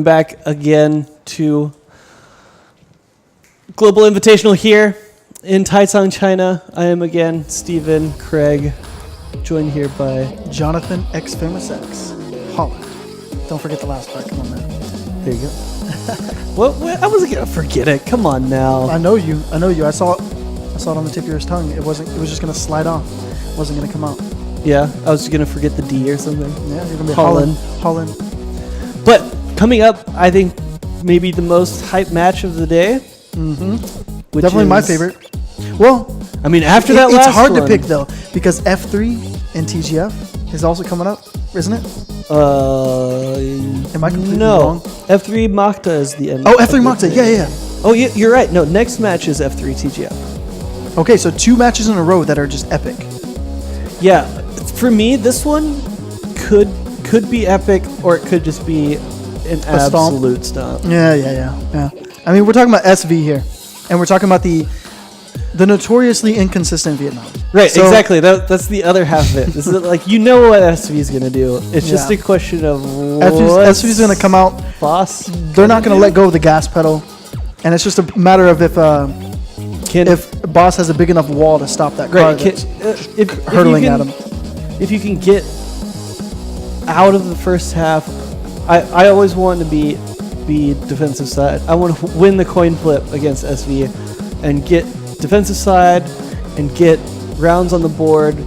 Back again to Global Invitational here in Taicang, China. I am again Stephen Craig, joined here by Jonathan X Famous X Holland. Don't forget the last part. Come on, man. There you go. What? I wasn't gonna forget it. Come on now. I know you. I saw it on the tip of your tongue. It was just gonna slide off. It wasn't gonna come out. Yeah, I was gonna forget the D or something. Yeah, you're gonna be Holland. But coming up, I think maybe the most hype match of the day. Mm-hmm. Definitely my favorite. Well, I mean, after that last it's hard one, to pick though because F3 and TGF is also coming up, isn't it? Am I completely wrong? F3 Makta is the end. Oh, F3 Makta. Yeah. Oh, you're right. No, next match is F3 TGF. Okay, so 2 matches in a row that are just epic. Yeah, for me, this one could be epic, or it could just be an absolute stomp. Yeah. I mean, we're talking about SV here, and we're talking about the notoriously inconsistent Vietnam. Right, so exactly. That's the other half of it. This is like, you know what SV is going to do. It's just a question of SV is going to come out. Boss. They're not going to let go of the gas pedal, and it's just a matter of if Boss has a big enough wall to stop that car hurtling at him. If you can get out of the first half, I always want to be defensive side. I want to win the coin flip against SV and get defensive side and get rounds on the board,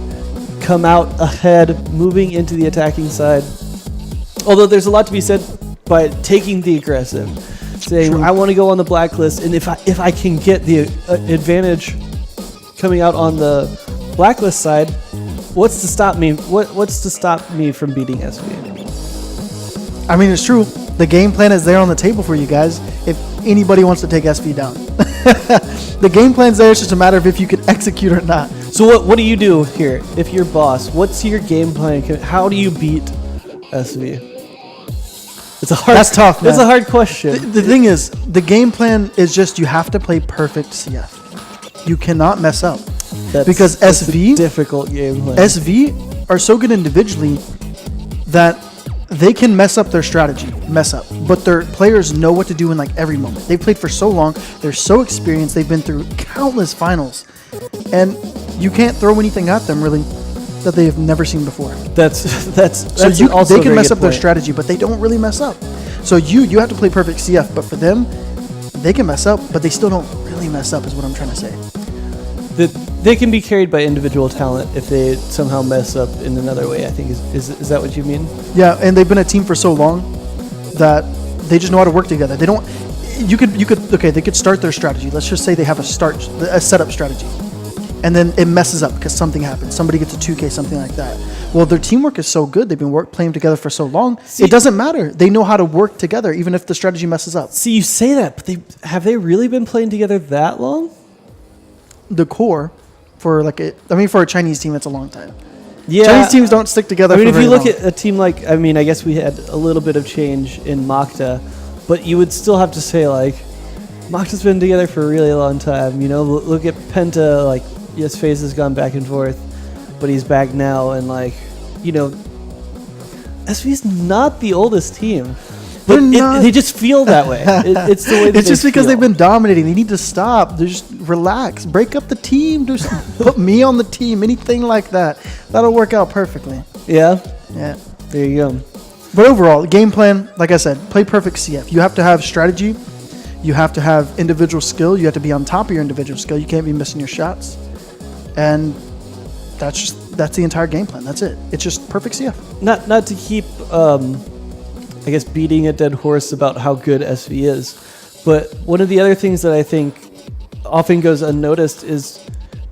come out ahead, moving into the attacking side. Although there's a lot to be said by taking the aggressive, saying, I want to go on the blacklist, and if I can get the advantage coming out on the blacklist side, what's to stop me? What's to stop me from beating SV? I mean, it's true. The game plan is there on the table for you guys if anybody wants to take SV down. The game plan's there. It's just a matter of if you can execute or not. So what do you do here if you're Boss? What's your game plan? How do you beat SV? That's tough, man. It's a hard question. The thing is, the game plan is just you have to play perfect CF. You cannot mess up. Because SV, a difficult game plan. SV are so good individually that they can mess up their strategy, but their players know what to do in like every moment. They've played for so long, they're so experienced, they've been through countless finals, and you can't throw anything at them really that they have never seen before. That's they can mess up their strategy, but they don't really mess up. So you have to play perfect CF, but for them, they can mess up, but they still don't really mess up, is what I'm trying to say. They can be carried by individual talent if they somehow mess up in another way, I think. Is that what you mean? Yeah, and they've been a team for so long that they just know how to work together. They don't. They could start their strategy. Let's just say they have a setup strategy, and then it messes up because something happens. Somebody gets a 2K, something like that. Well, their teamwork is so good. They've been playing together for so long. It doesn't matter. They know how to work together, even if the strategy messes up. See, you say that, but have they really been playing together that long? The core. For a Chinese team, it's a long time. Yeah, Chinese teams don't stick together. I mean, if you look at a team like, I guess we had a little bit of change in Makta, but you would still have to say like, Makta's been together for a really long time. You know, look at Penta. Like, yes, FaZe has gone back and forth, but he's back now, and like, you know, SV's not the oldest team. But they just feel that way. It's the way that it's just because they've been dominating. They need to stop. They just relax. Break up the team. Just put me on the team. Anything like that. That'll work out perfectly. Yeah? Yeah. There you go. But overall, game plan, like I said, play perfect CF. You have to have strategy. You have to have individual skill. You have to be on top of your individual skill. You can't be missing your shots. And that's the entire game plan. That's it. It's just perfect CF. Not to keep... I guess beating a dead horse about how good SV is. But one of the other things that I think often goes unnoticed is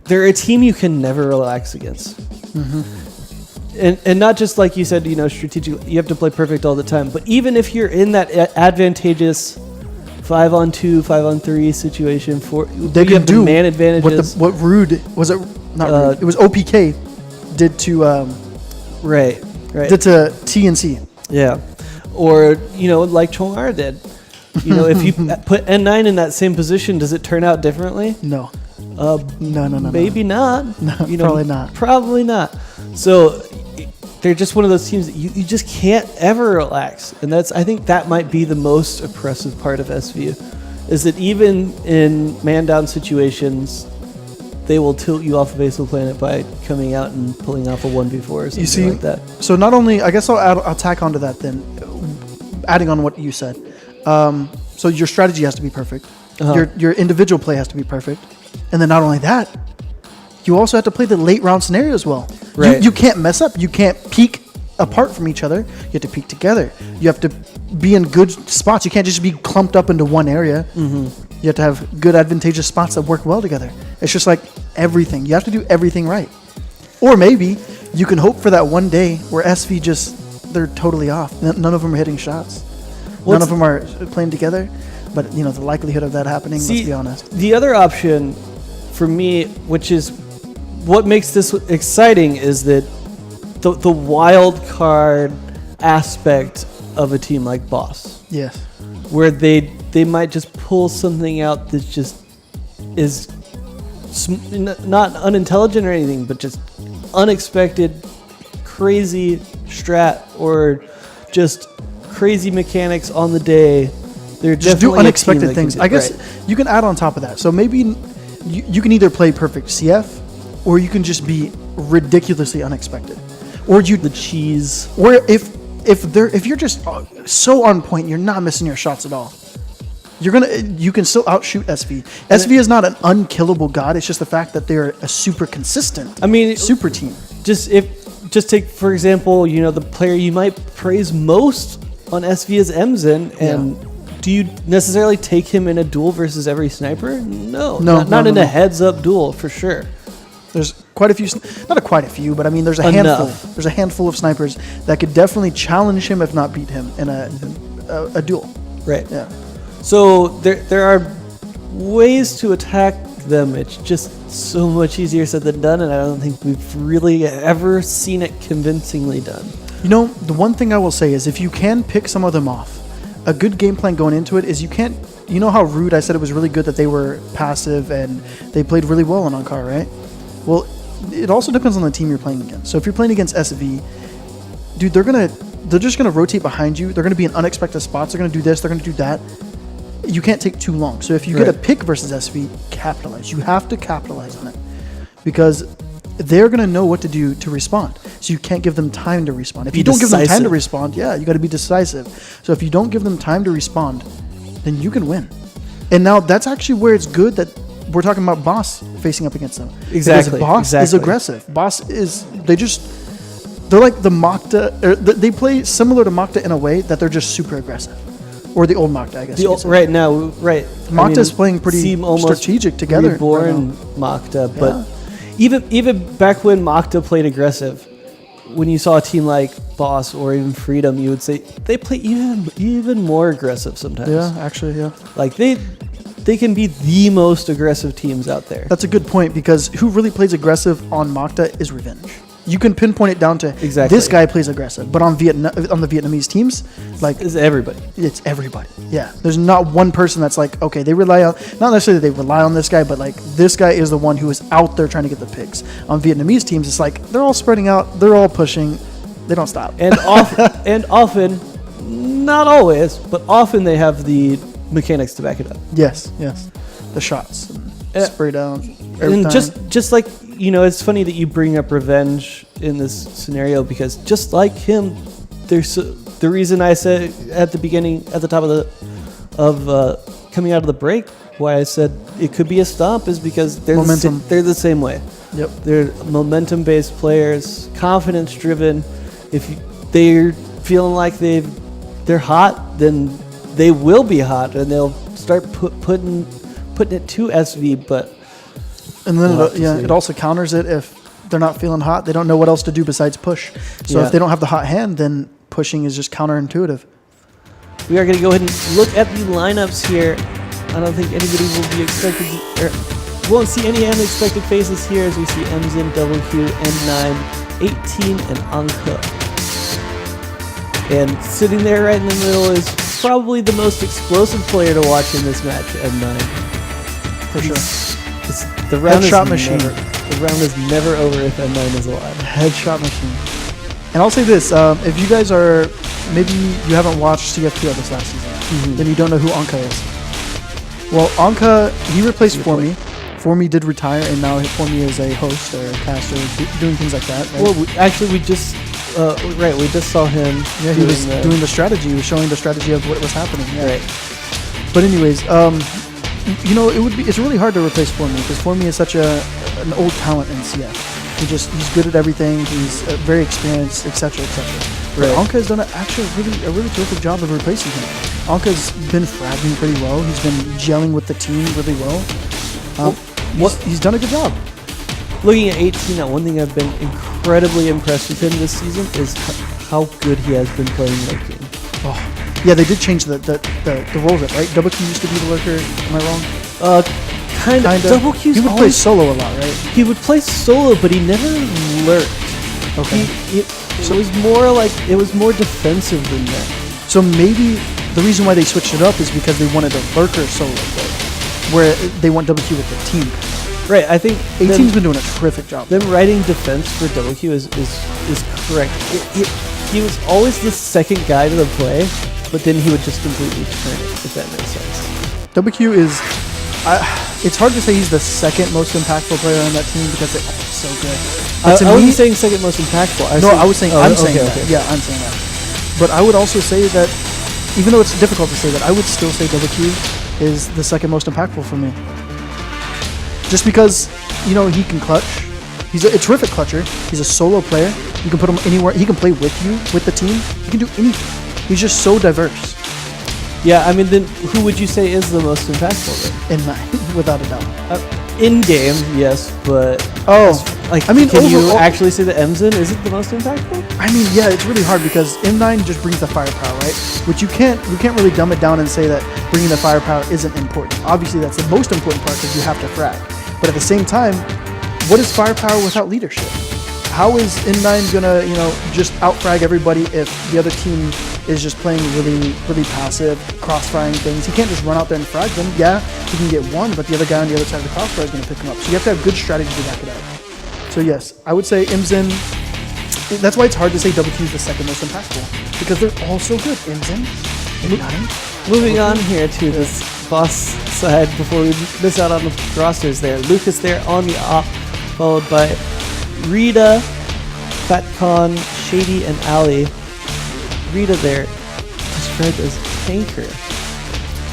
they're a team you can never relax against. Mm-hmm. And not just like you said, you know, strategically, you have to play perfect all the time. But even if you're in that advantageous 5-on-2, 5-on-3 situation, they can do man advantages. What Rude was it? Not Rude. It was OPK did to right did to TNC. Yeah. Or, you know, like Chongar did. You know, if you put N9 in that same position, does it turn out differently? No. No. Maybe not. No, you know, probably not. Probably not. So they're just one of those teams that you just can't ever relax. And I think that might be the most oppressive part of SV, is that even in man-down situations, they will tilt you off the face of the planet by coming out and pulling off a 1v4 or something like that. So not only, I guess I'll tack onto that then, adding on what you said. So your strategy has to be perfect. Your individual play has to be perfect. And then not only that, you also have to play the late round scenario as well. Right. You can't mess up. You can't peek apart from each other. You have to peek together. You have to be in good spots. You can't just be clumped up into one area. Mm-hmm. You have to have good advantageous spots that work well together. It's just like everything. You have to do everything right. Or maybe you can hope for that one day where SV they're totally off. None of them are hitting shots. None of them are playing together. But, the likelihood of that happening, let's be honest. The other option for me, which is what makes this exciting, is that the wild card aspect of a team like Boss. Yes. Where they might just pull something out that just is not unintelligent or anything, but just unexpected, crazy strat or just crazy mechanics on the day. They're just do unexpected things. I guess you can add on top of that. So maybe you can either play perfect CF, or you can just be ridiculously unexpected, or the cheese. Or if you're just so on point, you're not missing your shots at all. You can still outshoot SV. SV is not an unkillable god. It's just the fact that they're a super consistent. Super team. Just take for example, the player you might praise most on SV is Emzen, and do you necessarily take him in a duel versus every sniper? No, not in a heads-up duel for sure. There's quite a few, not quite a few, but there's a handful. There's a handful of snipers that could definitely challenge him, if not beat him, in a duel. Right. Yeah. So there are ways to attack them. It's just so much easier said than done, and I don't think we've really ever seen it convincingly done. The one thing I will say is if you can pick some of them off, a good game plan going into it is you can't. You know how Rude, I said it was really good that they were passive and they played really well on Ankar, right? Well, it also depends on the team you're playing against. So if you're playing against SV, dude, they're just gonna rotate behind you. They're gonna be in unexpected spots. They're gonna do this. They're gonna do that. You can't take too long. So if you get a pick versus SV, capitalize. You have to capitalize on it because they're gonna know what to do to respond. So you can't give them time to respond. If you don't give them time to respond, you got to be decisive. So if you don't give them time to respond, then you can win. And now that's actually where it's good that we're talking about Boss facing up against them. Exactly. Because Boss is aggressive. Boss is, they're like the Makta, or they play similar to Makta in a way that they're just super aggressive. Or the old Makta, I guess. Makta is playing pretty strategic together. Reborn Makta, but even back when Makta played aggressive, when you saw a team like Boss or even Freedom, you would say they play even more aggressive sometimes. Yeah, actually, yeah. Like they can be the most aggressive teams out there. That's a good point because who really plays aggressive on Makta is Revenge. You can pinpoint it down to this guy plays aggressive, but on the Vietnamese teams, it's everybody. It's everybody. Yeah, there's not one person that's like, okay, they rely on, not necessarily they rely on this guy, but this guy is the one who is out there trying to get the picks. On Vietnamese teams, it's like they're all spreading out, they're all pushing, they don't stop. And often, not always, but often they have the mechanics to back it up. Yes, the shots, spray down, and time. just like. It's funny that you bring up Revenge in this scenario because just like him, there's the reason I said at the beginning, at the top of coming out of the break, why I said it could be a stomp is because they're the same way. Yep, they're momentum-based players, confidence-driven. If they're feeling like they're hot, then they will be hot, and they'll start putting it to SV, but. And then it also counters it if they're not feeling hot. They don't know what else to do besides push. So if they don't have the hot hand, then pushing is just counterintuitive. We are going to go ahead and look at the lineups here. I don't think anybody will be expected won't see any unexpected faces here as we see Emzen, WQ, N9, 18, and Anka. And sitting there right in the middle is probably the most explosive player to watch in this match, N9. For sure. The round is never over if N9 is alive. Headshot machine. And I'll say this: if you guys are maybe you haven't watched CFPL this last season, then you don't know who Anka is. Well, Anka, he replaced Formi. Formi did retire, and now Formi is a host or a caster, doing things like that. Right? Well, we just we just saw him. Yeah, he was doing the strategy. He was showing the strategy of what was happening. Yeah. Right. But anyways, it's really hard to replace Formi because Formi is such an old talent in CF. He's good at everything. He's very experienced, etc., etc. But Anka has done a really terrific job of replacing him. Anka's been fragging pretty well. He's been gelling with the team really well. He's done a good job. Looking at 18, now one thing I've been incredibly impressed with him this season is how good he has been playing late game. Oh, yeah, they did change the roles up, right? Double Q used to be the lurker. Am I wrong? Kind of. Double Q's he would play solo a lot, right? He would play solo, but he never lurked. Okay. It was more defensive than that. So maybe the reason why they switched it up is because they wanted a lurker solo play, where they want WQ with the team. Right, I think 18's been doing a terrific job. Them writing defense for WQ is correct. He was always the second guy to the play, but then he would just completely turn it, if that makes sense. WQ is... it's hard to say he's the second most impactful player on that team because they're all so good. I wasn't saying second most impactful. I'm saying that. Yeah, I'm saying that. But I would also say that, even though it's difficult to say that, I would still say WQ is the second most impactful for me. Just because, he can clutch. He's a terrific clutcher. He's a solo player. You can put him anywhere. He can play with you, with the team. He can do anything. He's just so diverse. Yeah, I mean, then who would you say is the most impactful then? In without a doubt. In game, yes, but can you actually say that Emzen isn't the most impactful? I mean, yeah, it's really hard because M9 just brings the firepower, right? Which you can't really dumb it down and say that bringing the firepower isn't important. Obviously, that's the most important part because you have to frag. But at the same time, what is firepower without leadership? How is M9 gonna, just out-frag everybody if the other team is just playing really, really passive, crossfiring things? He can't just run out there and frag them. Yeah, he can get one, but the other guy on the other side of the crossfire is gonna pick him up. So you have to have good strategy to back it up. So yes, I would say Imzen. That's why it's hard to say WQ is the second most impactful because they're all so good. Imzen, M9. Moving on here to this boss side before we miss out on the rosters there. Lucas there on the op, followed by Rita, Fatcon, Shady, and Ali. Rita there described as tanker.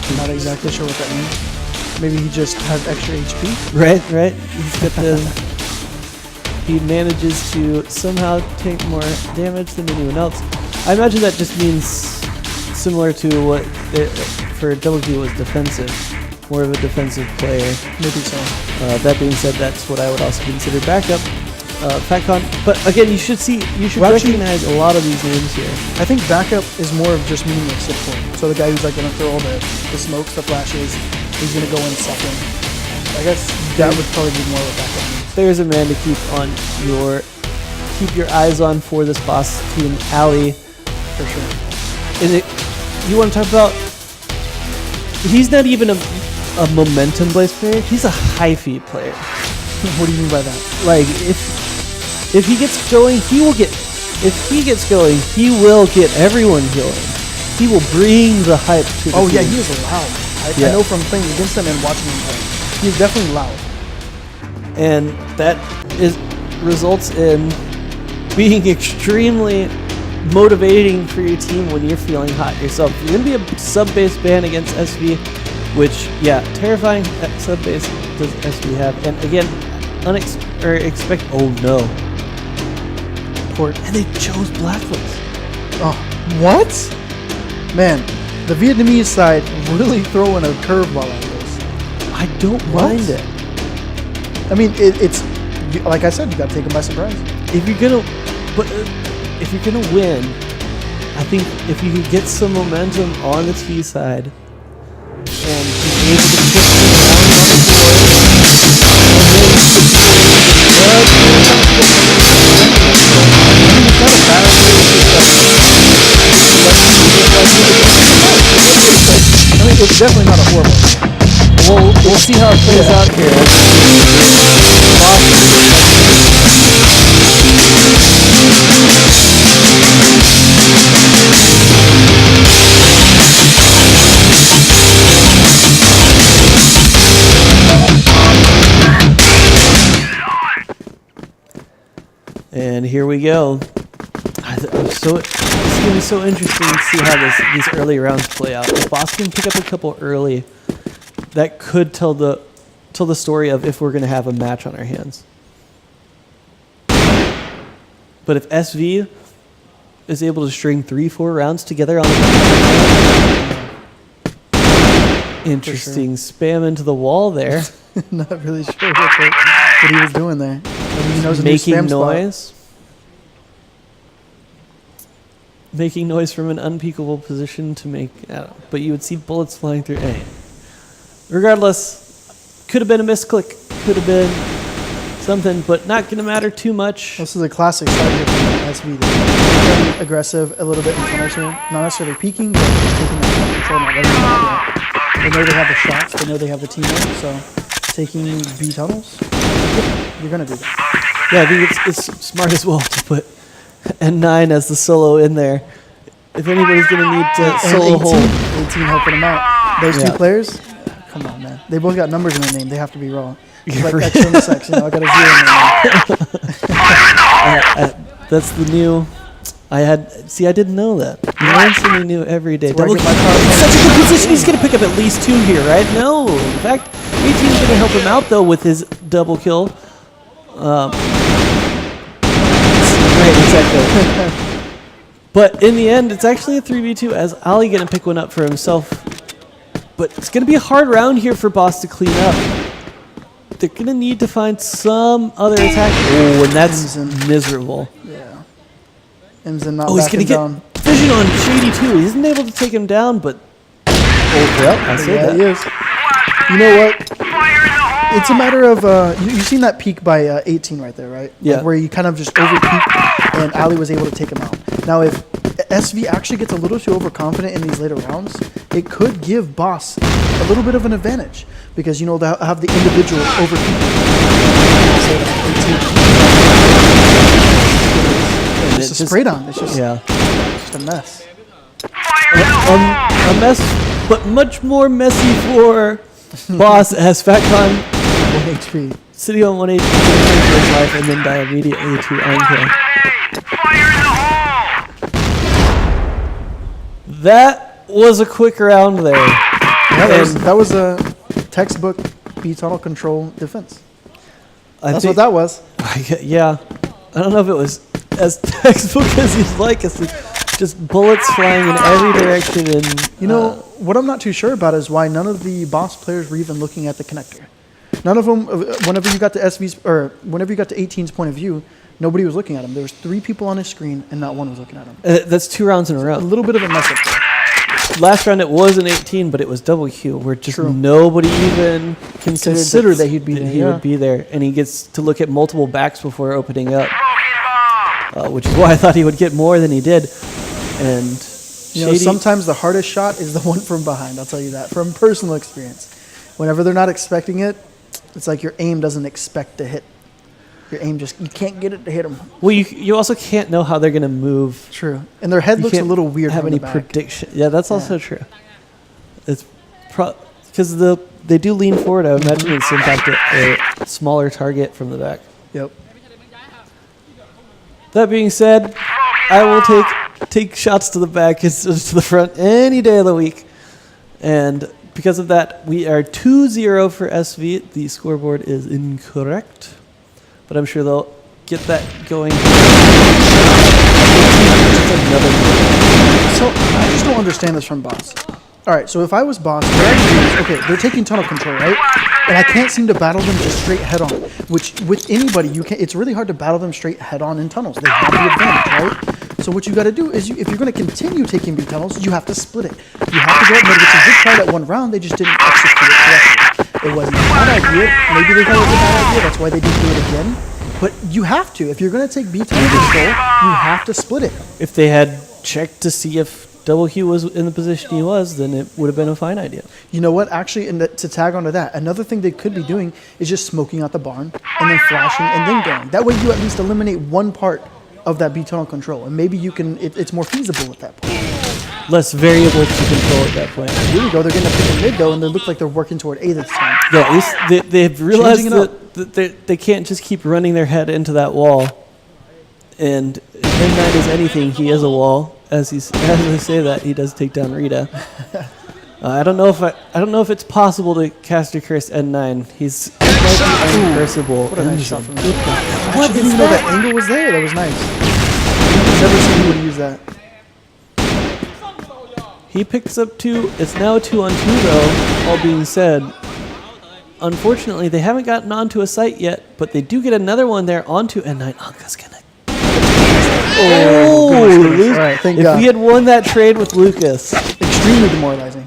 I'm not exactly sure what that means. Maybe he just has extra HP. Right. He's got the. He manages to somehow take more damage than anyone else. I imagine that just means similar to what for WQ was defensive, more of a defensive player. Maybe so. That being said, that's what I would also consider backup. Fatcon, but again, you should recognize a lot of these names here. I think backup is more of just meaning like support. So the guy who's like going to throw all the smokes, the flashes, he's going to go in second. I guess that would probably be more what backup means. There's a man to keep your eyes on for this boss team, Ali, for sure. You want to talk about? He's not even a momentum-based player. He's a high feed player. What do you mean by that? Like if he gets going, he will get. If he gets going, he will get everyone going. He will bring the hype to the team. Yeah, he is loud. I know from playing against him and watching him play. He's definitely loud. And that results in being extremely motivating for your team when you're feeling hot yourself. You're going to be a sub-base ban against SV, which, terrifying sub-base does SV have. And again, expect. Oh no. And they chose Blacklist. Oh, what? Man, the Vietnamese side really throwing a curveball at this. I don't mind it. I mean, it's like I said, you got to take them by surprise. If you're gonna win, I think if you can get some momentum on the T side and be able to push them around on the it's definitely not a horrible. We'll see how it plays out here. And here we go. It's going to be so interesting to see how these early rounds play out. If Boss can pick up a couple early, that could tell the story of if we're going to have a match on our hands. But if SV is able to string 3-4 rounds together on the interesting spam into the wall there. Not really sure what he was doing there. He knows Making noise. Making noise from an unpeakable position to make... but you would see bullets flying through. Regardless, could have been a misclick. Could have been something, but not going to matter too much. This is a classic start here from SV. They're very aggressive a little bit in tunnels here. Not necessarily peeking, but just taking that control, not letting them out yet. They know they have the shots. They know they have the teamwork. So taking B tunnels, you're going to do that. Yeah, I think it's smart as well to put N9 as the solo in there. If anybody's going to need to solo 18, hold. 18 helping them out. Those two players, come on, man. They both got numbers in their name. They have to be raw. It's like X and sex, I got a 0 in my name. That's the new... I didn't know that. You learn something new every day. Double Such a good position. He's going to pick up at least 2 here, right? No. In fact, 18's going to help him out, though, with his double kill. Right, exactly. But in the end, it's actually a 3v2 as Ali going to pick one up for himself. But it's going to be a hard round here for Boss to clean up. They're going to need to find some other attack. Oh, and that's miserable. Yeah. Imzen not he's going to get vision on Shady too. He isn't able to take him down, but... I said that. He is. You know what? It's a matter of... you've seen that peak by 18 right there, right? Yeah. Like where he kind of just over-peaked and Ali was able to take him out. Now, if SV actually gets a little too overconfident in these later rounds, it could give Boss a little bit of an advantage because, they'll have the individual over-peak. It's just a spray down. It's just a mess. A mess, but much more messy for Boss as Fatcon 1 HP. sitting on 1 HP for his life and then die immediately to Anko. That was a quick round there. Yeah, that was a textbook B tunnel control defense. That's what that was. Yeah. I don't know if it was as textbook as you'd like. It's just bullets flying in every direction. And what I'm not too sure about is why none of the Boss players were even looking at the connector. None of them, whenever you got to SV's, or whenever you got to 18's point of view, nobody was looking at him. There was 3 people on his screen and not one was looking at him. That's 2 rounds in a row. A little bit of a mess up there. Last round it was an 18, but it was double Q, where just nobody even considered that he'd be there. He would be there, and he gets to look at multiple backs before opening up, which is why I thought he would get more than he did. And sometimes the hardest shot is the one from behind. I'll tell you that from personal experience. Whenever they're not expecting it, it's like your aim doesn't expect to hit. Your aim you can't get it to hit them. Well, you also can't know how they're going to move. True. And their head looks a little weird have from any the back. prediction. Yeah, that's also true. It's because they do lean forward. I imagine it's in fact a smaller target from the back. Yep. That being said, I will take shots to the back instead of to the front any day of the week. And because of that, we are 2-0 for SV. The scoreboard is incorrect, but I'm sure they'll get that going. So I just don't understand this from Boss. All right, so if I was Boss, what I would do is, they're taking tunnel control, right? And I can't seem to battle them just straight head on. Which with anybody, it's really hard to battle them straight head on in tunnels. They have the advantage, right? So what you got to do is, if you're going to continue taking B tunnels, you have to split it. You have to go up and it's a good try that one round. They just didn't execute it correctly. It wasn't a bad idea. Maybe they thought it was a bad idea. That's why they didn't do it again. But you have to. If you're going to take B tunnel control, you have to split it. If they had checked to see if Double Q was in the position he was, then it would have been a fine idea. You know what? Actually, to tag onto that, another thing they could be doing is just smoking out the barn and then flashing and then going. That way you at least eliminate one part of that B tunnel control. And maybe you can, it's more feasible at that point. Less variable to control at that point. Here we go. They're getting a pick in mid though, and they look like they're working toward A this time. Yeah, at least they've realized that they can't just keep running their head into that wall And if N9 is anything, he is a wall. As I say that, he does take down Rita. I don't know if it's possible to caster curse N9. He's uncurseable. What a nice shot from him. I didn't even know that angle was there. That was nice. I've never seen anyone use that. He picks up 2. It's now a 2-on-2 though, all being said. Unfortunately, they haven't gotten onto a site yet, but they do get another one there onto N9. Anka's gonna... All right, thank God. If we had won that trade with Lucas... Extremely demoralizing.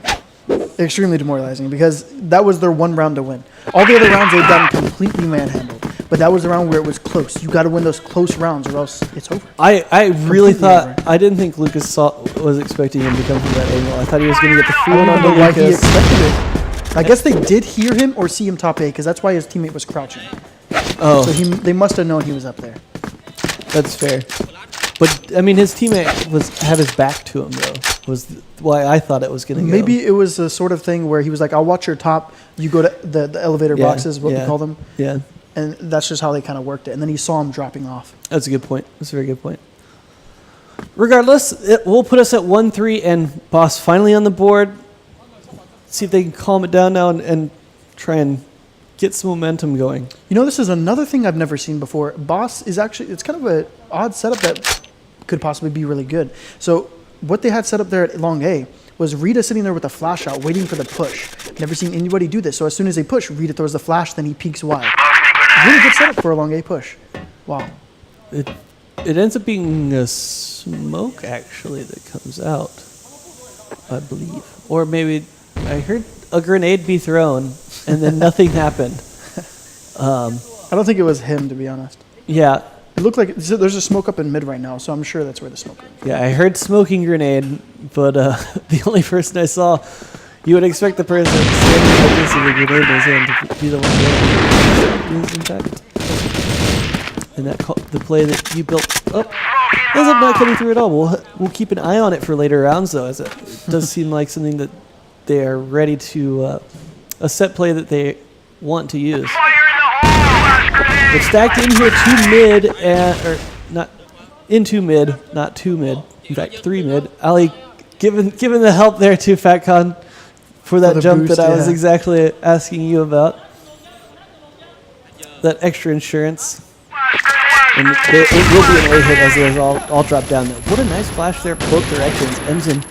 Extremely demoralizing because that was their one round to win. All the other rounds they've gotten completely manhandled. But that was the round where it was close. You got to win those close rounds or else it's over. I really thought... I didn't think Lucas was expecting him to come from that angle. I thought he was going to get the free one on why he expected it. I guess they did hear him or see him top A because that's why his teammate was crouching. Oh. So they must have known he was up there. That's fair. But, I mean, his teammate had his back to him, though. Was why I thought it was going to go. Maybe it was a sort of thing where he was like, I'll watch your top. You go to the elevator boxes, what we call them. Yeah. And that's just how they kind of worked it. And then he saw him dropping off. That's a good point. That's a very good point. Regardless, it will put us at 1-3 and Boss finally on the board. See if they can calm it down now and try and get some momentum going. You know, this is another thing I've never seen before. Boss is actually, it's kind of an odd setup that could possibly be really good. So what they had set up there at long A was Rita sitting there with a flash out, waiting for the push. Never seen anybody do this. So as soon as they push, Rita throws the flash, then he peeks wide. Really good setup for a long A push. Wow. It ends up being a smoke, actually, that comes out, I believe. Or maybe I heard a grenade be thrown, and then nothing happened. I don't think it was him, to be honest. Yeah. It looked like there's a smoke up in mid right now, so I'm sure that's where the smoke is. Yeah, I heard smoking grenade, but the only person I saw, you would expect the person standing like this with a grenade in his hand to be the one doing it. In fact. And the play that you built up ends up not coming through at all. We'll keep an eye on it for later rounds, though, as it does seem like something that they are ready to, a set play that they want to use. It's stacked in here 2 mid, or not into mid, not 2 mid. In fact, 3 mid. Ali, given the help there to FatCon for that jump boost, that I was exactly asking you about. That extra insurance. And it will be an A hit as those all drop down there. What a nice flash there, both directions. Emson.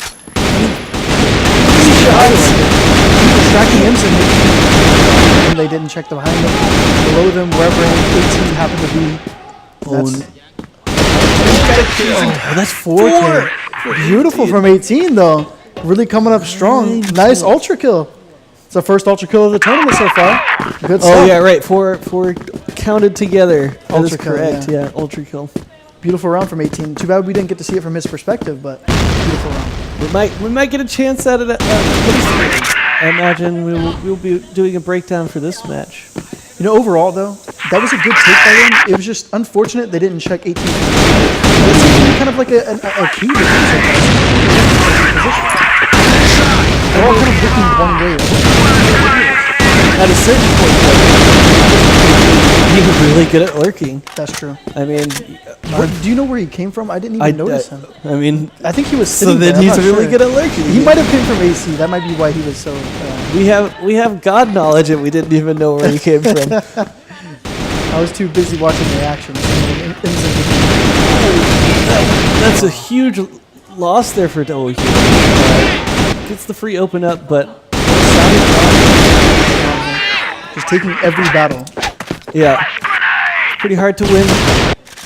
Tracking Emson. And they didn't check the behind them. Below them, wherever 18 happened to be. That's 4K. Beautiful from 18, though. Really coming up strong. Nice ultra kill. It's the first ultra kill of the tournament so far. Good stuff. Oh, yeah, right. Four counted together. That is Ultra kill, correct. Yeah, ultra kill. Beautiful round from 18. Too bad we didn't get to see it from his perspective, but beautiful round. We might get a chance at it. I imagine we'll be doing a breakdown for this match. You know, overall, though, that was a good take by them. It was just unfortunate they didn't check 18. That seems to be kind of like a key to position. They're all kind of looking one way. At a certain point, he's really good at lurking. That's true. I mean, do you know where he came from? I didn't even notice him. I mean, I think he was sitting so then there. he's really good at lurking. He might have came from AC. That might be why he was so... We have God knowledge and we didn't even know where he came from. I was too busy watching reactions. That's a huge loss there for Doe. Gets the free open up, but just taking every battle. Yeah, pretty hard to win,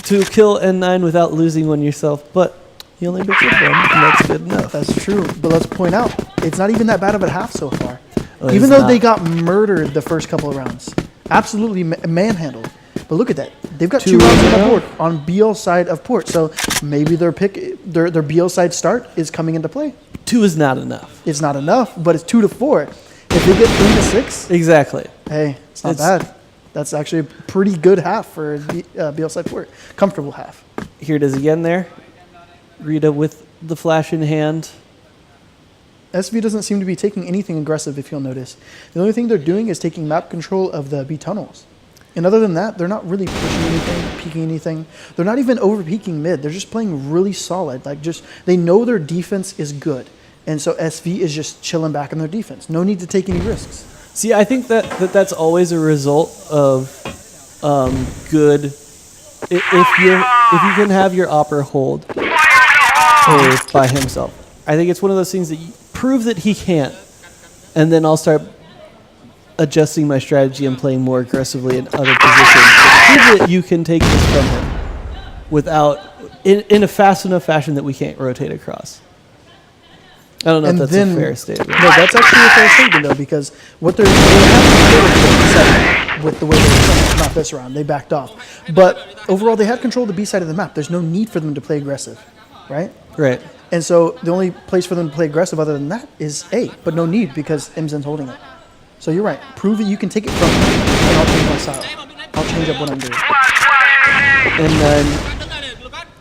to kill N9 without losing one yourself, but he only picks up one, and that's good enough. That's true, but let's point out, it's not even that bad of a half so far. Well, even though they got murdered the first couple of rounds. Absolutely manhandled. But look at that. They've got 2 rounds on the board on BL side of port, so maybe their BL side start is coming into play. 2 is not enough. It's not enough, but it's 2 to 4. If they get 3 to 6, exactly. Hey, it's not bad. That's actually a pretty good half for BL side port. Comfortable half. Here it is again there. Rita with the flash in hand. SV doesn't seem to be taking anything aggressive, if you'll notice. The only thing they're doing is taking map control of the B tunnels. And other than that, they're not really pushing anything, peeking anything. They're not even over peeking mid. They're just playing really solid. Like they know their defense is good. And so SV is just chilling back on their defense. No need to take any risks. See, I think that's always a result of good. If you can have your opera hold by himself, I think it's one of those things that you prove that he can't, and then I'll start adjusting my strategy and playing more aggressively in other positions. Prove that you can take this from him without in a fast enough fashion that we can't rotate across. I don't know if that's a fair statement. No, that's actually a fair statement though, because what they have with the way they were playing, not this round, they backed off. But overall, they had control of the B side of the map. There's no need for them to play aggressive, right? Right. And so the only place for them to play aggressive other than that is A, but no need because Imzen's holding it. So you're right. Prove that you can take it from me, and I'll change my style. I'll change up what I'm doing. And then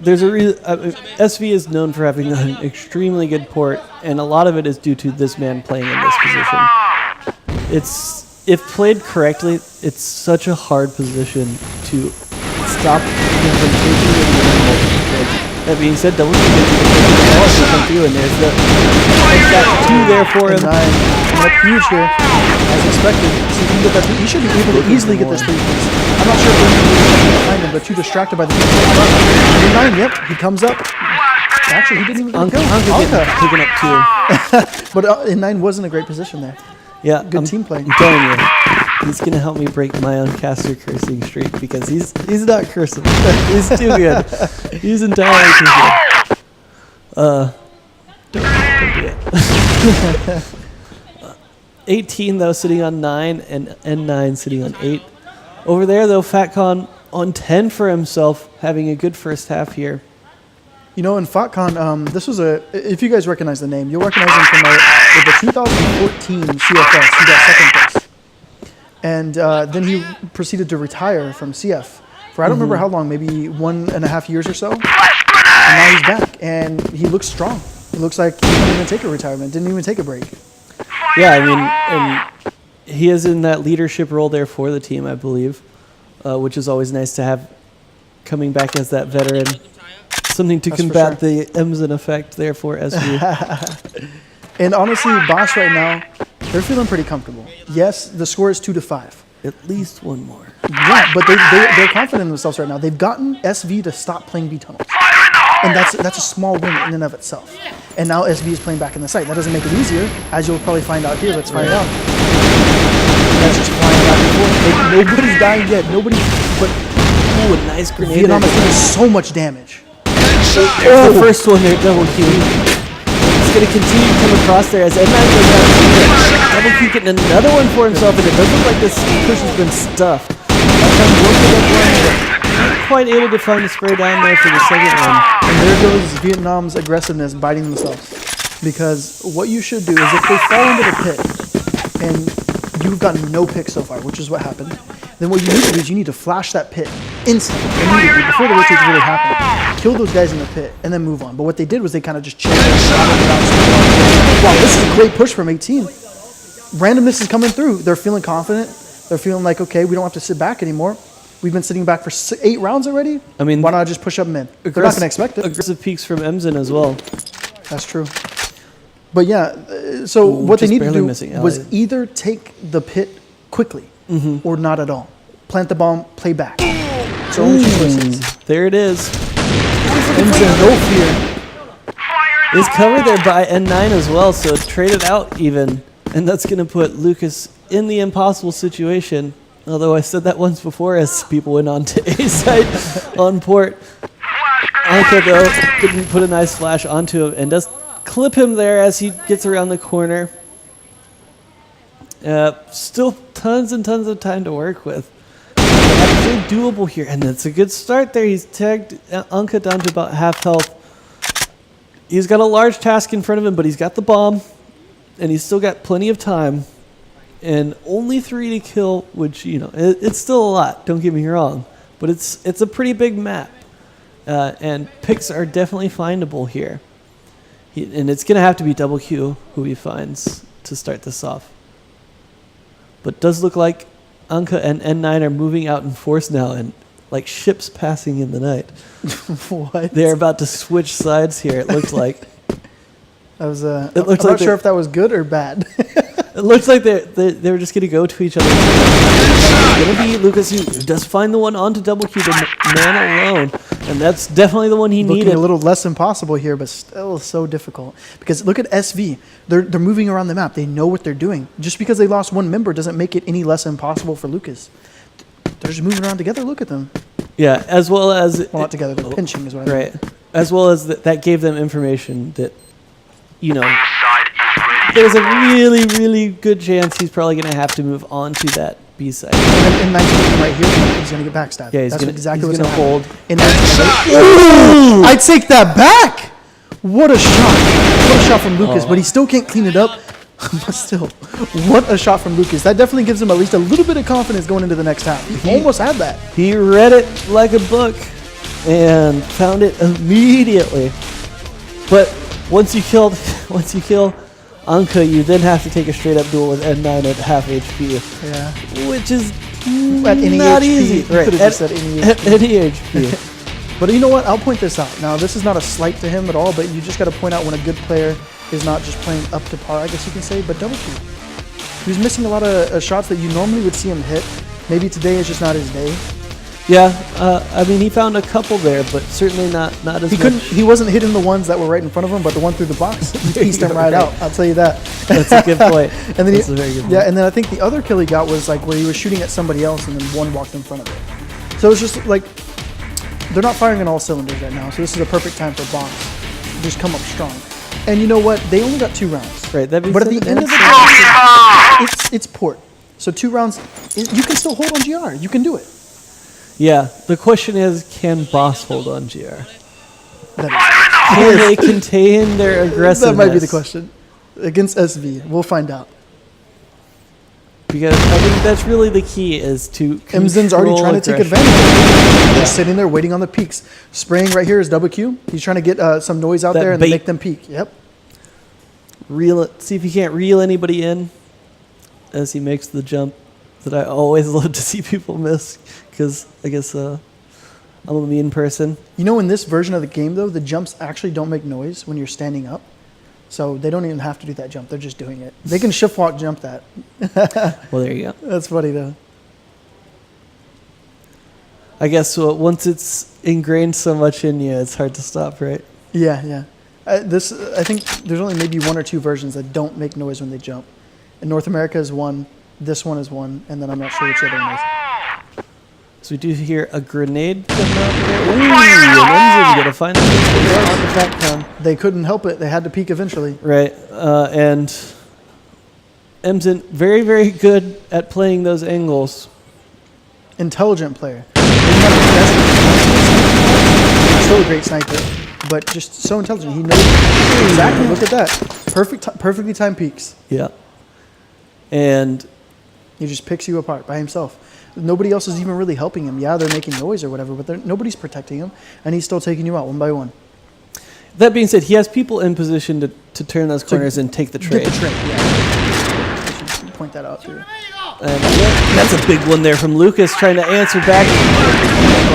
there's a SV is known for having an extremely good port, and a lot of it is due to this man playing in this position. If played correctly, it's such a hard position to stop him from taking it in multiple. That being said, double kick is come through, and there's that 2 there for him. Up huge here, as expected. So he should be able to easily get this 3 piece. I'm not sure if he's behind him, but too distracted by the in 9. Yep, he comes up. Actually, he didn't even Anka taken up 2. But in 9 wasn't a great position there. Yeah, good team play. I'm telling you, he's gonna help me break my own caster cursing streak because he's not cursing. He's too good. He's entirely too good. Don't do it. 18 though sitting on 9 and N9 sitting on 8. Over there though, FatCon on 10 for himself, having a good first half here. You know, in FatCon, this was if you guys recognize the name, you'll recognize him from the 2014 CFS. He got second place. And then he proceeded to retire from CF for I don't remember how long, maybe 1.5 years or so. And now he's back, and he looks strong. It looks like he didn't even take a retirement, didn't even take a break. Yeah, I mean, and he is in that leadership role there for the team, I believe, which is always nice to have coming back as that veteran. Something to combat the Emzen effect there for SV. And honestly, Boss right now, they're feeling pretty comfortable. Yes, the score is 2-5. At least one more. Yeah, but they're confident in themselves right now. They've gotten SV to stop playing B tunnels. And that's a small win in and of itself. And now SV is playing back in the site. That doesn't make it easier, as you'll probably find out here. Let's find out. That's just flying back and forth. Nobody's dying yet. Nobody. But a nice grenade. Vietnam is doing so much damage. The first one there, double Q. It's going to continue to come across there as N9 goes out. Double Q getting another one for himself, and it does look like this push has been stuffed. Not quite able to find the spray down there for the second one. And there goes Vietnam's aggressiveness biting themselves. Because what you should do is if they fall into the pit and you've gotten no pick so far, which is what happened, then what you need to do is you need to flash that pit instantly, immediately, before the rotates really happen. Kill those guys in the pit and then move on. But what they did was they kind of just chilled. Wow, this is a great push from 18. Randomness is coming through. They're feeling confident. They're feeling like, okay, we don't have to sit back anymore. We've been sitting back for 8 rounds already. I mean, why not just push up mid? They're not going to expect it. Aggressive peaks from Emzen as well. That's true. But yeah, so what they need to do was either take the pit quickly or not at all. Plant the bomb, play back. So only 2 choices. There it is. Emzen, no fear. Is covered there by N9 as well, so trade it out even. And that's going to put Lucas in the impossible situation. Although I said that once before as people went on to A site on port. Anka, though, couldn't put a nice flash onto him and does clip him there as he gets around the corner. Still tons and tons of time to work with. Absolutely doable here, and it's a good start there. He's tagged Anka down to about half health. He's got a large task in front of him, but he's got the bomb, and he's still got plenty of time. And only 3 to kill, which, you know, it's still a lot, don't get me wrong. But it's a pretty big map. And picks are definitely findable here. And it's going to have to be double Q who he finds to start this off. But it does look like Anka and N9 are moving out in force now, and like ships passing in the night. What? They're about to switch sides here. It looks like. I was. It I'm looks not like sure if that was good or bad. It looks like they were just going to go to each other. It's going to be Lucas who does find the one onto double Q, the man alone. And that's definitely the one he Looking needed. a little less impossible here, but still so difficult. Because look at SV. They're moving around the map. They know what they're doing. Just because they lost one member doesn't make it any less impossible for Lucas. They're just moving around together. Look at them. Yeah, as well as... Well, not together. They're pinching is what I mean. Right. As well as that gave them information that, you know, there's a really, really good chance he's probably going to have to move on to that B side. And then in 19 right here, he's going to get backstabbed. Yeah, That's exactly what's going going to to hold. In 19, I take that back. What a shot. What a shot from Lucas, but he still can't clean it up. But still, what a shot from Lucas. That definitely gives him at least a little bit of confidence going into the next half. He almost had that. He read it like a book and found it immediately. But once you kill Anka, you then have to take a straight up duel with N9 at half HP. Yeah. Which is At any not HP. easy. You Right. could have just said any At HP. any HP. But you know what? I'll point this out. Now, this is not a slight to him at all, but you just got to point out when a good player is not just playing up to par, I guess you can say, but double Q. He was missing a lot of shots that you normally would see him hit. Maybe today is just not his day. Yeah, I mean, he found a couple there, but certainly not as He much. couldn't. He wasn't hitting the ones that were right in front of him, but the one through the box, he pieced them right out. I'll tell you that. That's a good point. And then That's a very good point. yeah, and then I think the other kill he got was like where he was shooting at somebody else, and then one walked in front of it. So it's just like they're not firing on all cylinders right now. So this is a perfect time for Boss to just come up strong. And you know what? They only got 2 rounds. Right, that being But at said, the end of the day, it's port. So 2 rounds, you can still hold on GR. You can do it. yeah, the question is, can Boss hold on GR? That Can they contain their aggressiveness? might be the question. Against SV, we'll find out. Because I think that's really the key is to Emzen's already control trying to take aggression. advantage of it. Just sitting there waiting on the peaks. Spraying right here is double Q. He's trying to get some noise out That there and bait. make them peak. Yep. Reel it. See if he can't reel anybody in as he makes the jump that I always love to see people miss because I guess I'm a mean person. You know, in this version of the game, though, the jumps actually don't make noise when you're standing up. So they don't even have to do that jump. They're just doing it. They can shift walk jump that. Well, there you go. That's funny, though. I guess once it's ingrained so much in you, it's hard to stop, right? Yeah, yeah. I think there's only maybe 1 or 2 versions that don't make noise when they jump. In North America is one. This one is one. And then I'm not sure which other one is. So we do hear a grenade coming out there. Ooh, and Emzen's going to find the on the Taicang. They couldn't help it. They had to peak eventually. Right, and Emzen very, very good at playing those angles. Intelligent player. Maybe not the best. Still a great sniper, but just so intelligent. He knows exactly. Look at that. Perfectly timed peaks. Yeah. And He just picks you apart by himself. Nobody else is even really helping him. Yeah, they're making noise or whatever, but nobody's protecting him, and he's still taking you out one by one. that being said, he has people in position to turn those corners and take the trade. Get the trade, yeah. I should point that out too. And yeah, that's a big one there from Lucas trying to answer back.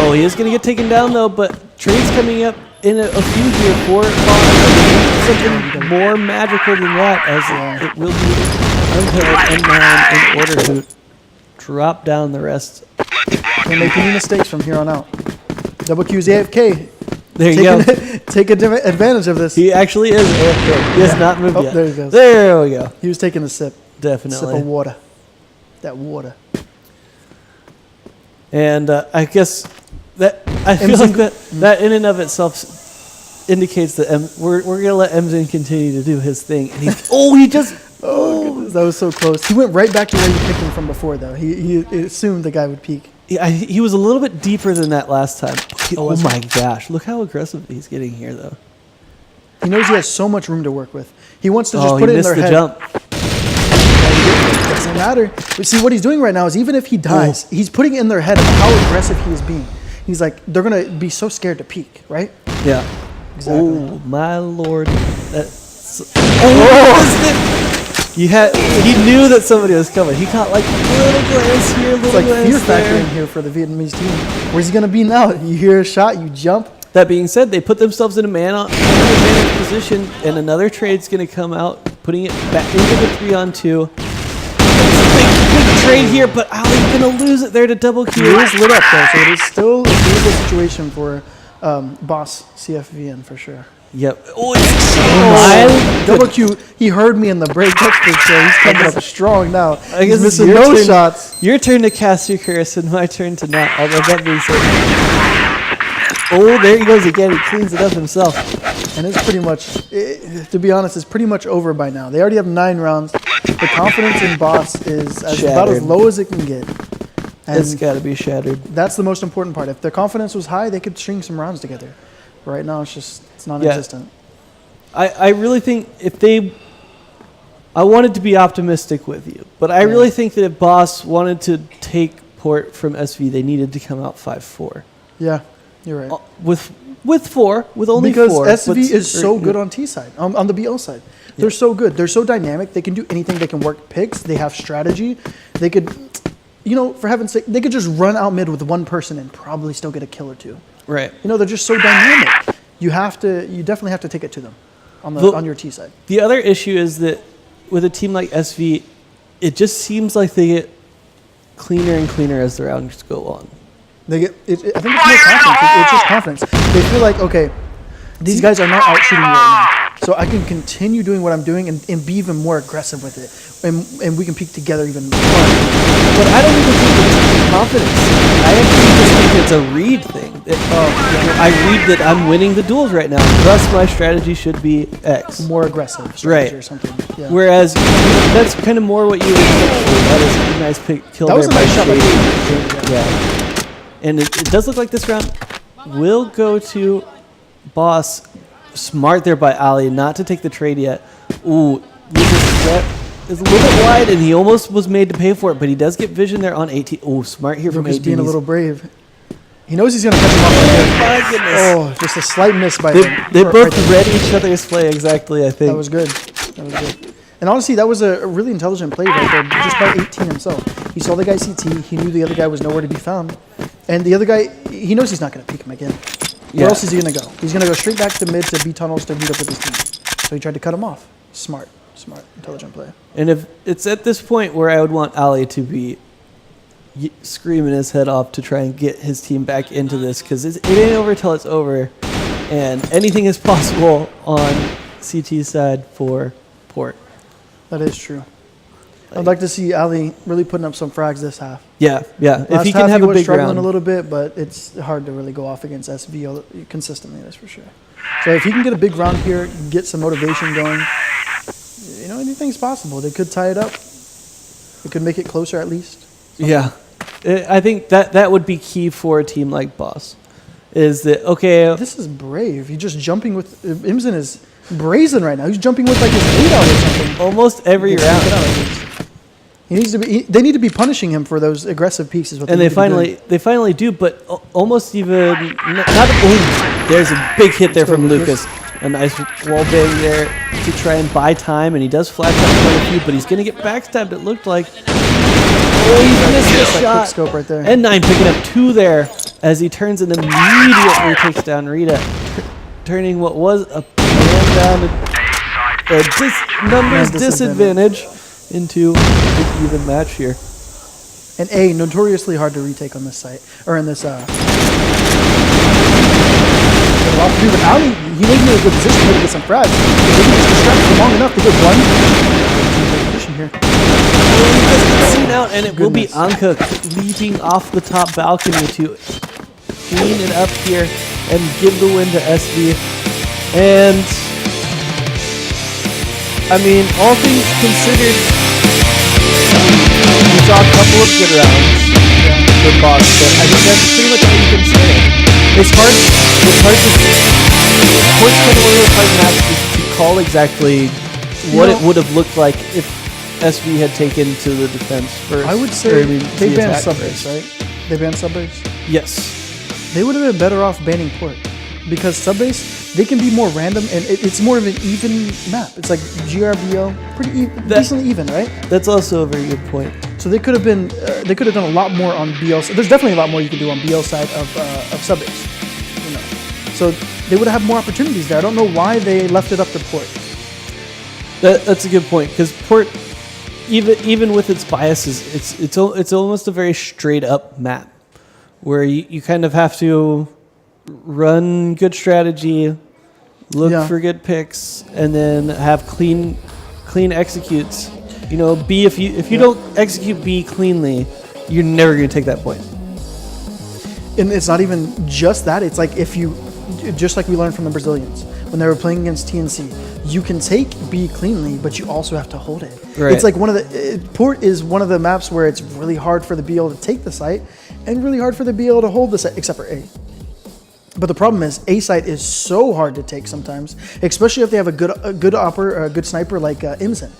Oh, he is going to get taken down though, but trade's coming up in a few here for something more magical than that, as it will be unpaired and in order to drop down the rest. Don't make any mistakes from here on out. Double Q's AFK. There you go. Take advantage of this. He actually is AFK. He has not moved Oh, yet. there he goes. There we go. He was taking a sip. Definitely. Sip of water. That water. And I guess that I feel Emzen- like that in and of itself indicates that we're gonna let Emzen continue to do his thing. And he just Oh, goodness, that was so close. He went right back to where you picked him from before, though. He assumed the guy would peak. he was a little bit deeper than that last time. Oh was my gosh! Look how aggressive he's getting here, though. He knows he has so much room to work with. He wants to just He put it in missed their the head. jump. Doesn't matter. But see, what he's doing right now is even if he dies, he's putting it in their head of how aggressive he is being. He's like, they're going to be so scared to peak, right? Yeah. Exactly. Oh my lord! That's He knew that somebody was coming. He caught like a little glance here, It's little like glance fear factor there. in here for the Vietnamese team. Where's he gonna be now? You hear a shot, you jump. That being said, they put themselves in a man advantage position, and another trade's going to come out, putting it back into the 3-on-2. Big trade here, but Ali's going to lose it there to double He Q. is lit up though, so it is still a doable situation for Boss.CFVN for sure. Yep. Oh, it's Double Q, he heard me in the break. That's for sure. He's coming up strong now. I guess He's it's missing your no turn. shots. Your turn to cast your curse, and my turn to not. Although that being said, oh, there he goes again. He cleans it up himself. And it's pretty much, to be honest, it's pretty much over by now. They already have 9 rounds. The confidence in Boss is about as low as it can get. And It's got to be shattered. that's the most important part. If their confidence was high, they could string some rounds together. Right now, it's non-existent. I really think I wanted to be optimistic with you, but I really think that if Boss wanted to take port from SV, they needed to come out 5-4. Yeah, you're right. With only Because 4. SV is so good on T side, on the BL side. They're so good. They're so dynamic. They can do anything. They can work picks. They have strategy. They could, for heaven's sake, they could just run out mid with one person and probably still get a kill or two. Right. They're just so dynamic. You definitely have to take it to them on your T side. The other issue is that with a team like SV, it just seems like they get cleaner and cleaner as the rounds go on. I think it's more confidence. It's just confidence. They feel like, okay, these guys are not out shooting me right now, so I can continue doing what I'm doing and be even more aggressive with it, and we can peak together even more. But I don't even think it's confidence. I actually just think it's a read thing. I read that I'm winning the duels right now, thus my strategy should be X. More aggressive strategy Right. or something. Yeah. Whereas that's kind of more what you would expect. That is a nice kill That there was a by nice shot by Shady. Shady. Yeah. And it does look like this round will go to Boss. Smart there by Ali not to take the trade yet. Ooh, Lucas' threat is a little bit wide, and he almost was made to pay for it, but he does get vision there on 18. Oh, smart here from Lucas 18. being a little brave. He knows he's going to catch him off right there. My goodness. Oh, just a slight miss by They him. both Right there. read each other's play exactly, I think. That was good. And honestly, that was a really intelligent play right there, just by 18 himself. He saw the guy CT. He knew the other guy was nowhere to be found. And the other guy, he knows he's not going to pick him again. Yeah. Where else is he going to go? He's going to go straight back to mid to B tunnels to meet up with his team. So he tried to cut him off. Smart, intelligent play. And if it's at this point where I would want Ali to be screaming his head off to try and get his team back into this, because it ain't over till it's over, and anything is possible on CT's side for port. That is true. I'd like to see Ali really putting up some frags this half. Yeah. If Last he can half have he a was big struggling round. a little bit, but it's hard to really go off against SV consistently, that's for sure. So if he can get a big round here, get some motivation going, anything's possible. They could tie it up. They could make it closer at least. Yeah. I think that would be key for a team like Boss. Is that, okay, This is brave. He's just jumping with... Imsen is brazen right now. He's jumping with like his 8 out or something. almost every Get round. out of it. He needs to be. They need to be punishing him for those aggressive peaks. Is what And they they need to be doing. finally do, but almost even not. There's a big hit there from Lucas. A nice wall bang there to try and buy time, and he does flash out quite a few, but he's going to get backstabbed. It looked like. Oh, he missed That the quick shot. scope right there. And 9 picking up 2 there as he turns and immediately takes down Rita, turning what was a man down a numbers disadvantage into an even match here. And A, notoriously hard to retake on this site or in this. A lot to do, but Ali, he may be in a good position here to get some frags. If he can just distract for long enough to get one. Position here. Seen out, and it will be Goodness. Anka leaping off the top balcony to clean it up here and give the win to SV. And I mean, all things considered, we saw a couple of good rounds for Boss, but I think that's pretty much all you can say. It's hard to Port's kind of one of those hard matches to call exactly what it would have looked like if SV had taken to the defense first. I would say they the banned attack subbase, first. right? They banned subbase. Yes. They would have been better off banning port because subbase, they can be more random, and it's more of an even map. It's like GRBO, pretty decently even, right? That's also a very good point. So they could have been, they could have done a lot more on BL. There's definitely a lot more you can do on BL side of sub-base, you know. So they would have more opportunities there. I don't know why they left it up to Port. That's a good point, because Port, even with its biases, it's almost a very straight up map, where you kind of have to run good strategy, look for good picks, and then have clean executes. You know, B, if you don't execute B cleanly, you're never going to take that point. And it's not even just that. It's like just like we learned from the Brazilians when they were playing against TNC, you can take B cleanly, but you also have to hold it. Right. It's like Port is one of the maps where it's really hard for the BL to take the site and really hard for the BL to hold the site, except for A. But the problem is A site is so hard to take sometimes, especially if they have a good sniper like Imzen.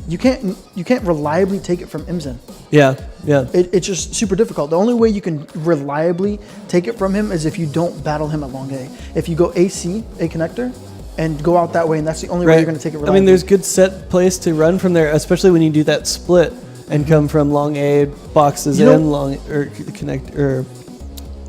You can't reliably take it from Imzen. Yeah. It's just super difficult. The only way you can reliably take it from him is if you don't battle him at long A. If you go AC, A connector, and go out that way, and that's the only way you're going to take it reliably. I mean, there's good set place to run from there, especially when you do that split and come from long A boxes long or connect or.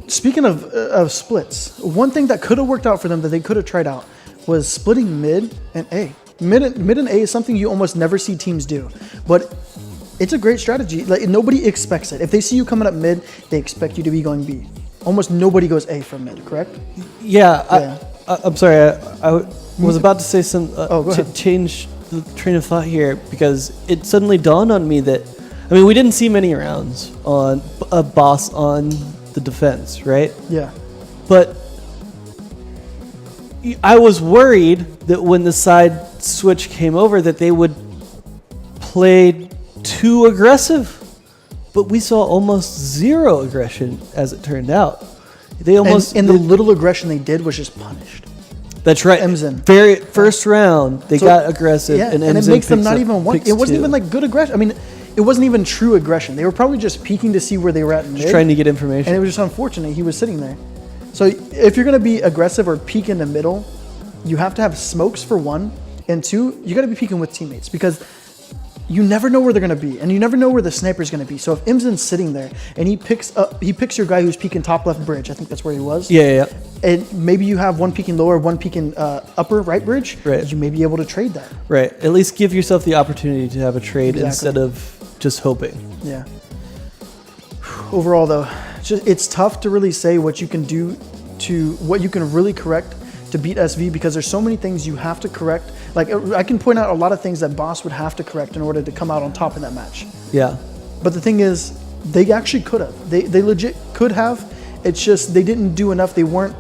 Speaking of splits, one thing that could have worked out for them that they could have tried out was splitting mid and A. Mid and A is something you almost never see teams do, but it's a great strategy. Like, nobody expects it. If they see you coming up mid, they expect you to be going B. Almost nobody goes A from mid, correct? Yeah. I'm sorry. I was about to say change the train of thought here, because it suddenly dawned on me that, I mean, we didn't see many rounds on a boss on the defense, right? Yeah. But I was worried that when the side switch came over that they would play too aggressive. But we saw almost zero aggression, as it turned out. They almost and the little aggression they did was just punished. That's right. Imzen. Very first round, they got aggressive, and it makes them not even want. It wasn't even like good aggression. I mean, it wasn't even true aggression. They were probably just peeking to see where they were at in mid, just trying to get information. And it was just unfortunate he was sitting there. So if you're going to be aggressive or peek in the middle, you have to have smokes for one, and two, you got to be peeking with teammates, because you never know where they're going to be, and you never know where the sniper's going to be. So if Imzen's sitting there and he picks your guy who's peeking top left bridge, I think that's where he was. Yeah. And maybe you have one peeking lower, one peeking upper right bridge. Right. You may be able to trade that. Right. At least give yourself the opportunity to have a trade instead of just hoping. Yeah. Overall, though, it's tough to really say what you can do to what you can really correct to beat SV, because there's so many things you have to correct. Like, I can point out a lot of things that Boss would have to correct in order to come out on top in that match. Yeah. But the thing is, they actually could have. They legit could have. It's just they didn't do enough. They weren't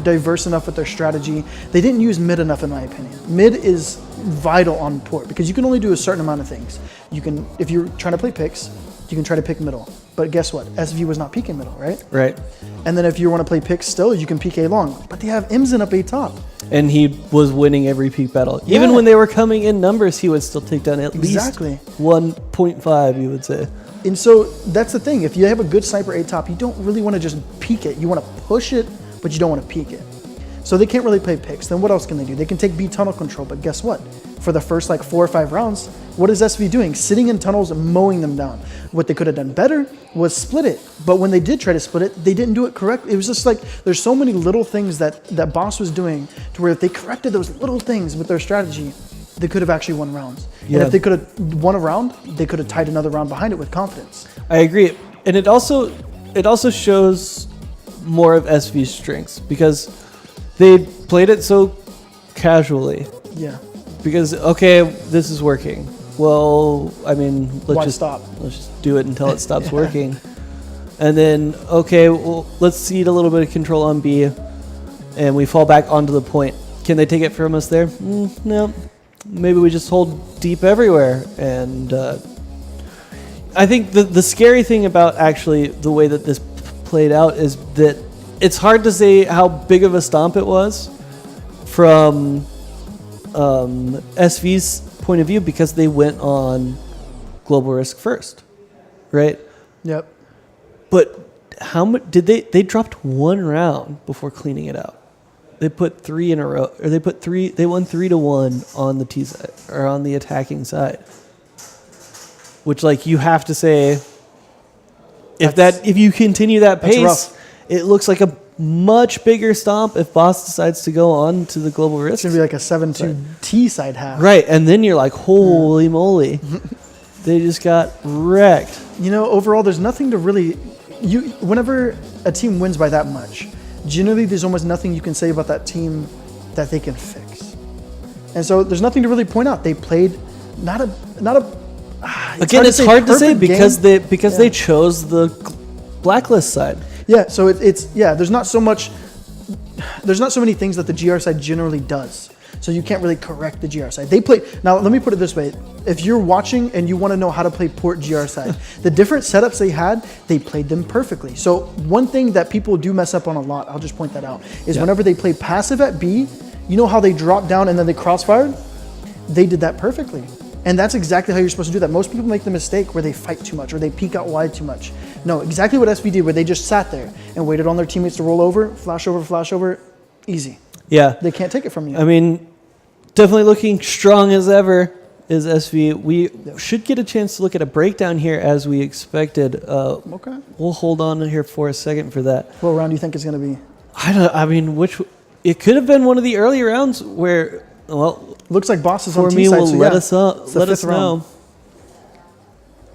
diverse enough with their strategy. They didn't use mid enough, in my opinion. Mid is vital on Port, because you can only do a certain amount of things. You can, if you're trying to play picks, you can try to pick middle. But guess what? SV was not peeking middle, right? Right. And then if you want to play picks still, you can peek A long. But they have Imzen up A top. And he was winning every peak battle. Yeah. Even when they were coming in numbers, he would still take down at least 1.5, you would say. And so that's the thing. If you have a good sniper A top, you don't really want to just peek it. You want to push it, but you don't want to peek it. So they can't really play picks. Then what else can they do? They can take B tunnel control, but guess what? For the first 4 or 5 rounds, what is SV doing? Sitting in tunnels and mowing them down. What they could have done better was split it. But when they did try to split it, they didn't do it correctly. It was just like, there's so many little things that Boss was doing to where if they corrected those little things with their strategy, they could have actually won rounds. Yeah. And if they could have won a round, they could have tied another round behind it with confidence. I agree. And it also shows more of SV's strengths, because they played it so casually. Yeah. Because, okay, this is working. Well, I mean, let's just do it until it stops working. And then, okay, well, let's cede a little bit of control on B, and we fall back onto the point. Can they take it from us there? No. Maybe we just hold deep everywhere. And I think the scary thing about actually the way that this played out is that it's hard to say how big of a stomp it was from SV's point of view, because they went on global risk first, right? Yep. But how much did they dropped one round before cleaning it out? they put 3 in a row, or they won 3-1 on the T side, or on the attacking side. Which, like, you have to say, if you continue that pace, it looks like a much bigger stomp if Boss decides to go on to the global risk. It's going to be like a 7-2 T side half. Right, and then you're like, holy moly. They just got wrecked. You know, overall, there's nothing to really... Whenever a team wins by that much, generally there's almost nothing you can say about that team that they can fix. And so there's nothing to really point out. They played not a again, it's hard to say because they chose the blacklist side. Yeah, so there's not so many things that the GR side generally does. So you can't really correct the GR side. They play, now let me put it this way. If you're watching and you want to know how to play port GR side, the different setups they had, they played them perfectly. So one thing that people do mess up on a lot, I'll just point that out, is whenever they play passive at B, you know how they drop down and then they crossfired? They did that perfectly. And that's exactly how you're supposed to do that. Most people make the mistake where they fight too much or they peek out wide too much. No, exactly what SV did, where they just sat there and waited on their teammates to roll over, flash over, easy. Yeah. They can't take it from you. I mean, definitely looking strong as ever is SV. We should get a chance to look at a breakdown here as we expected. Okay. We'll hold on here for a second for that. What round do you think it's going to be? It could have been one of the early rounds where, looks like Boss is on for T me, side. will So let us know.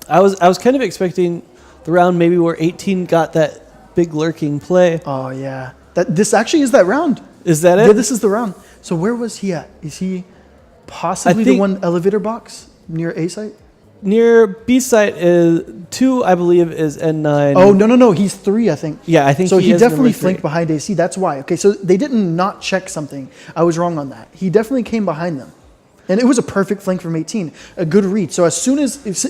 I was kind of expecting the round maybe where 18 got that big lurking play. Oh yeah, this actually is that round. Is that it? Yeah, this is the round. So where was he at? Is he possibly the one elevator box near A site? Near B site is 2, I believe, is N9. Oh no, he's 3, I think. Yeah, I think so. He is definitely number 3. flanked behind AC. That's why. Okay, so they didn't not check something. I was wrong on that. He definitely came behind them, and it was a perfect flank from 18. A good read. So as soon as this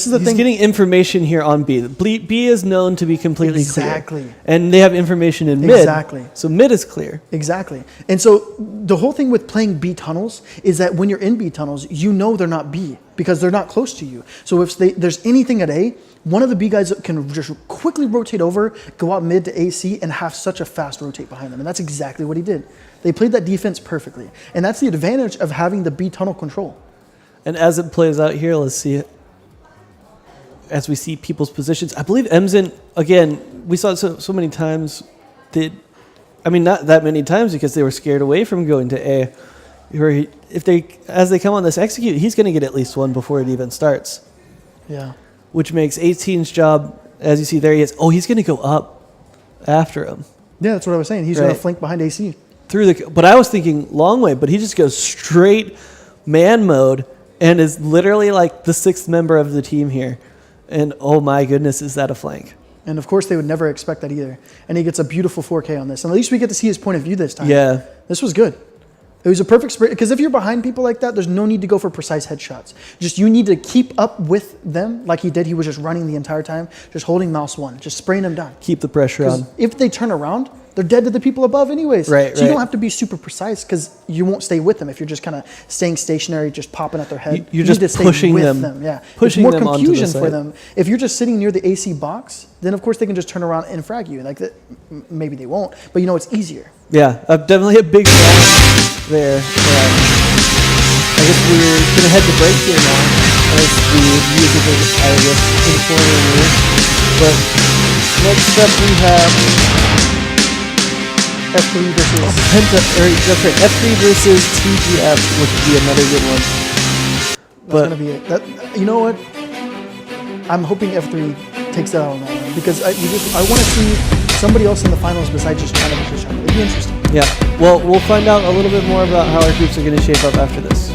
is the thing. He's getting information here on B. B is known to be completely clear, and they have information in mid. Exactly. So mid is clear. Exactly. And so the whole thing with playing B tunnels is that when you're in B tunnels, you know they're not B because they're not close to you. So if there's anything at A, one of the B guys can just quickly rotate over, go out mid to AC, and have such a fast rotate behind them. And that's exactly what he did. They played that defense perfectly. And that's the advantage of having the B tunnel control. And as it plays out here, let's see it. As we see people's positions, I believe Emzen, again, we saw it so many times. Not that many times because they were scared away from going to A. As they come on this execute, he's going to get at least one before it even starts. Yeah. Which makes 18's job, as you see there he is. Oh, he's going to go up after him. Yeah, that's what I was saying. He's going to flank behind AC. But I was thinking long way, but he just goes straight man mode and is literally like the 6th member of the team here. And oh my goodness, is that a flank? And of course, they would never expect that either. And he gets a beautiful 4K on this. And at least we get to see his point of view this time. Yeah. This was good. It was a perfect spray. Because if you're behind people like that, there's no need to go for precise headshots. Just you need to keep up with them like he did. He was just running the entire time, just holding mouse 1, just spraying them down. Keep the pressure on. If they turn around, they're dead to the people above anyways. Right, so you don't have to be super precise because you won't stay with them if you're just kind of staying stationary, just popping at their head. You're just need to pushing stay them. with them. Yeah. Pushing There's them more onto the confusion for side. them. If you're just sitting near the AC box, then of course they can just turn around and frag you. Like maybe they won't, but it's easier. Yeah, definitely a big flag there. I guess we're going to head to break here now as the music is, I guess, informing me. But next up we have F3 versus... F3 versus TGF, which would be another good one. That's going to be it. You know what? I'm hoping F3 takes that out on that one because I want to see somebody else in the finals besides just China versus China. It'd be interesting. Yeah. Well, we'll find out a little bit more about how our groups are going to shape up after this.